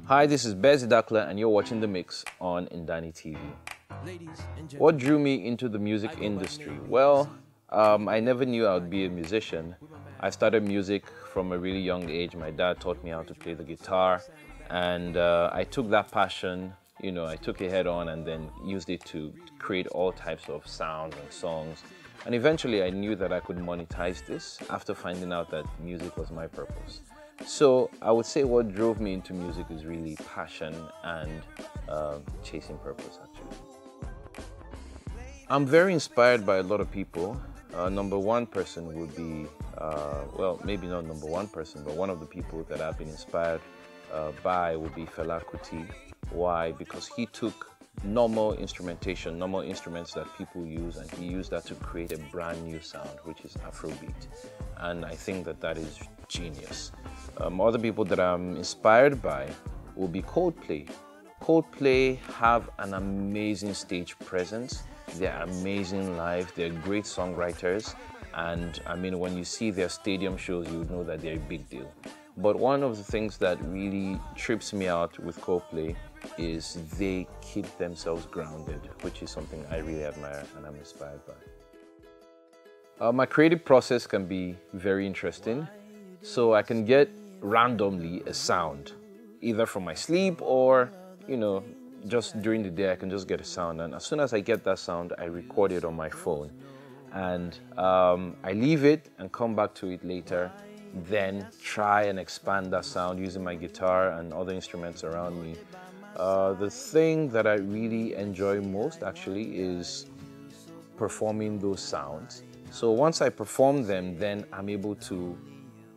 Hi, this is Bez Advice, and you're watching The Mix on NdaniTV. What drew me into the music industry? Well, I never knew I would be a musician. I started music from a really young age. My dad taught me how to play the guitar, and I took that passion, I took it head on and then used it to create all types of sounds and songs. And eventually I knew that I could monetize this after finding out that music was my purpose. So I would say what drove me into music is really passion and chasing purpose, actually. I'm very inspired by a lot of people. Number one person would be, well, maybe not number one person, but one of the people that I've been inspired by would be Fela Anikulapo. Why? Because he took normal instrumentation, normal instruments that people use, and he used that to create a brand new sound, which is Afrobeat. And I think that that is genius. Other people that I'm inspired by will be Coldplay. Coldplay have an amazing stage presence. They're amazing live. They're great songwriters. And I mean, when you see their stadium shows, you would know that they're a big deal. But one of the things that really trips me out with Coldplay is they keep themselves grounded, which is something I really admire and I'm inspired by. My creative process can be very interesting. So I can get randomly a sound, either from my sleep or, just during the day I can just get a sound. And as soon as I get that sound, I record it on my phone. And I leave it and come back to it later, then try and expand that sound using my guitar and other instruments around me. The thing that I really enjoy most actually is performing those sounds. So once I perform them, then I'm able to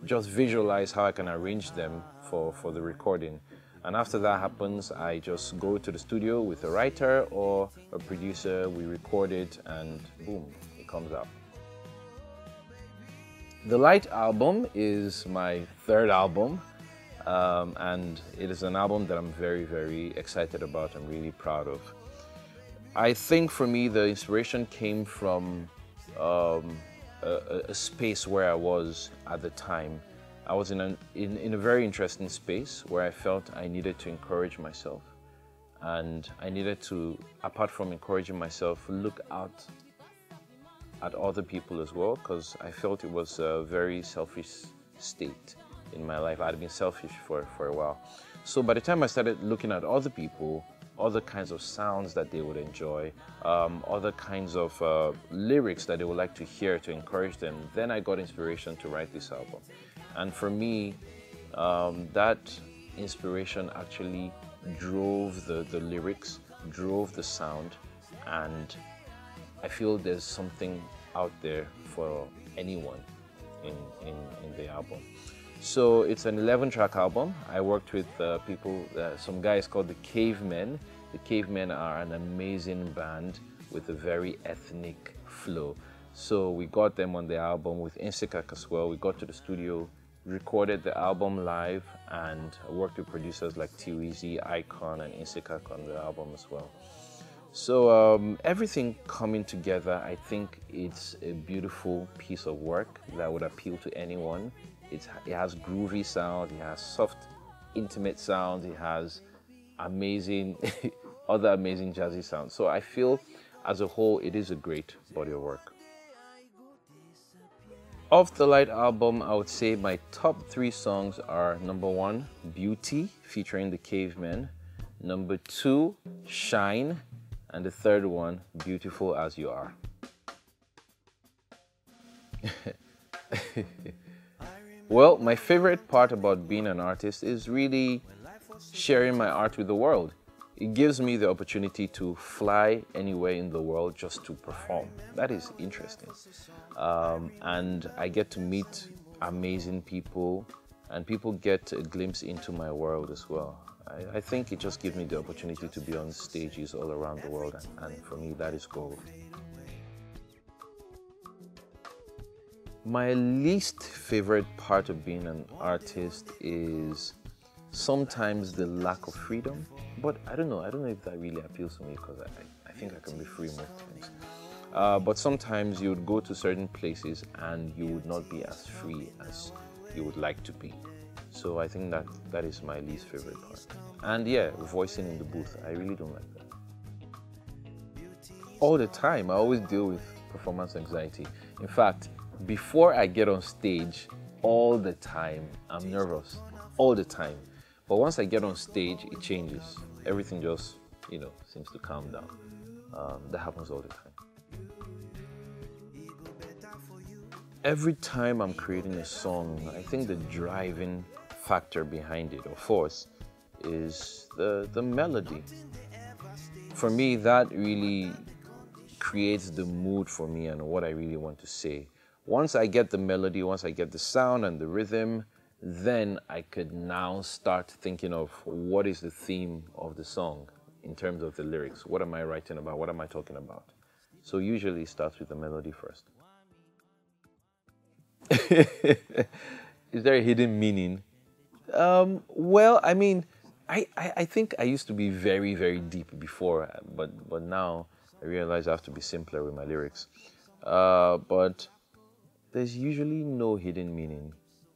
just visualize how I can arrange them for the recording. And after that happens, I just go to the studio with a writer or a producer, we record it, and boom, it comes out. The Light album is my third album, and it is an album that I'm very, very excited about and really proud of. I think for me, the inspiration came from a space where I was at the time. I was in a very interesting space where I felt I needed to encourage myself. And I needed to, apart from encouraging myself, look out at other people as well, because I felt it was a very selfish state in my life. I had been selfish for a while. So by the time I started looking at other people, other kinds of sounds that they would enjoy, other kinds of lyrics that they would like to hear to encourage them, then I got inspiration to write this album. And for me, that inspiration actually drove the lyrics, drove the sound, and I feel there's something out there for anyone in the album. So it's an 11-track album. I worked with people, some guys called the Cavemen. The Cavemen are an amazing band with a very ethnic flow. So we got them on the album with Insikak as well. We got to the studio, recorded the album live, and worked with producers like Tiwizi, Icon, and Insikak on the album as well. So everything coming together, I think it's a beautiful piece of work that would appeal to anyone. It has groovy sound, it has soft, intimate sound, it has amazing, other amazing jazzy sounds. So I feel as a whole, it is a great body of work. Of the Light album, I would say my top 3 songs are number 1, Beauty, featuring the Cavemen. Number 2, Shine. And the third one, Beautiful As You Are. Well, my favorite part about being an artist is really sharing my art with the world. It gives me the opportunity to fly anywhere in the world just to perform. That is interesting. And I get to meet amazing people, and people get a glimpse into my world as well. I think it just gives me the opportunity to be on stages all around the world, and for me, that is gold. My least favorite part of being an artist is sometimes the lack of freedom, but I don't know if that really appeals to me, because I think I can be free most times. But sometimes you would go to certain places and you would not be as free as you would like to be. So I think that is my least favorite part. And yeah, voicing in the booth, I really don't like that. All the time, I always deal with performance anxiety. In fact, before I get on stage, all the time, I'm nervous, all the time. But once I get on stage, it changes. Everything just, seems to calm down. That happens all the time. Every time I'm creating a song, I think the driving factor behind it, or force, is the melody. For me, that really creates the mood for me and what I really want to say. Once I get the melody, once I get the sound and the rhythm, then I could now start thinking of what is the theme of the song in terms of the lyrics. What am I writing about? What am I talking about? So usually it starts with the melody first. Is there a hidden meaning? Well, I mean, I think I used to be very, very deep before, but now I realize I have to be simpler with my lyrics. But there's usually no hidden meaning.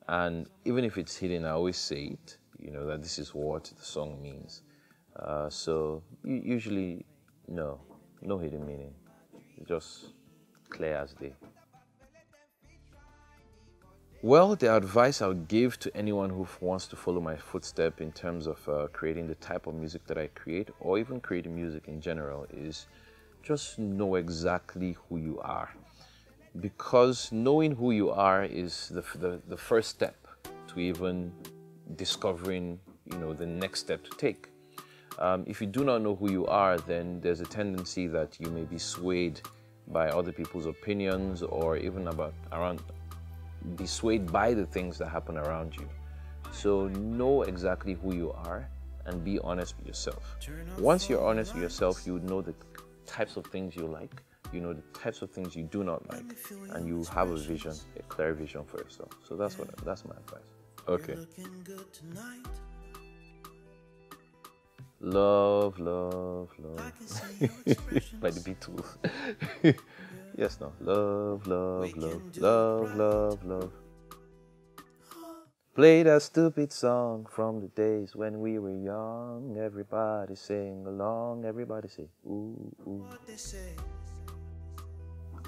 And even if it's hidden, I always say it, that this is what the song means. So usually, no hidden meaning. It's just clear as day. Well, the advice I would give to anyone who wants to follow my footstep in terms of creating the type of music that I create, or even creating music in general, is just know exactly who you are. Because knowing who you are is the first step to even discovering, the next step to take. If you do not know who you are, then there's a tendency that you may be swayed by other people's opinions, or even be swayed by the things that happen around you. So know exactly who you are and be honest with yourself. Once you're honest with yourself, you would know the types of things you like, the types of things you do not like, and you have a vision, a clear vision for yourself. So that's my advice. Okay. Love, love, love. By the Beatles. Yes, no. Love, love, love, love, love, love. Play that stupid song from the days when we were young. Everybody sing along. Everybody say, ooh, ooh.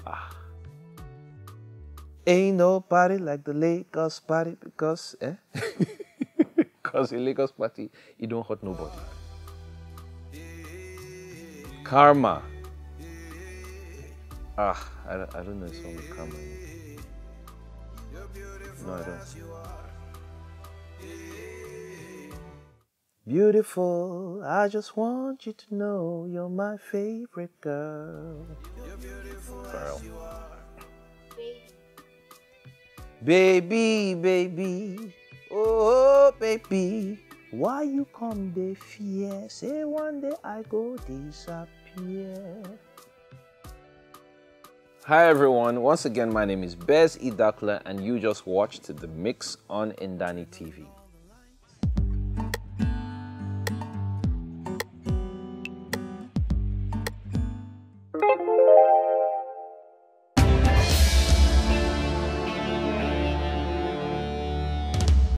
Ah. Ain't nobody like the Lagos party because, because in Lagos party, it don't hurt nobody. Karma. I don't know a song with Karma. No, I don't. Beautiful, I just want you to know you're my favorite girl. Pharrell. Baby, baby, oh baby, why you come dey fear? Say one day I go disappear. Hi everyone, once again my name is Bez Idakula and you just watched The Mix on NdaniTV.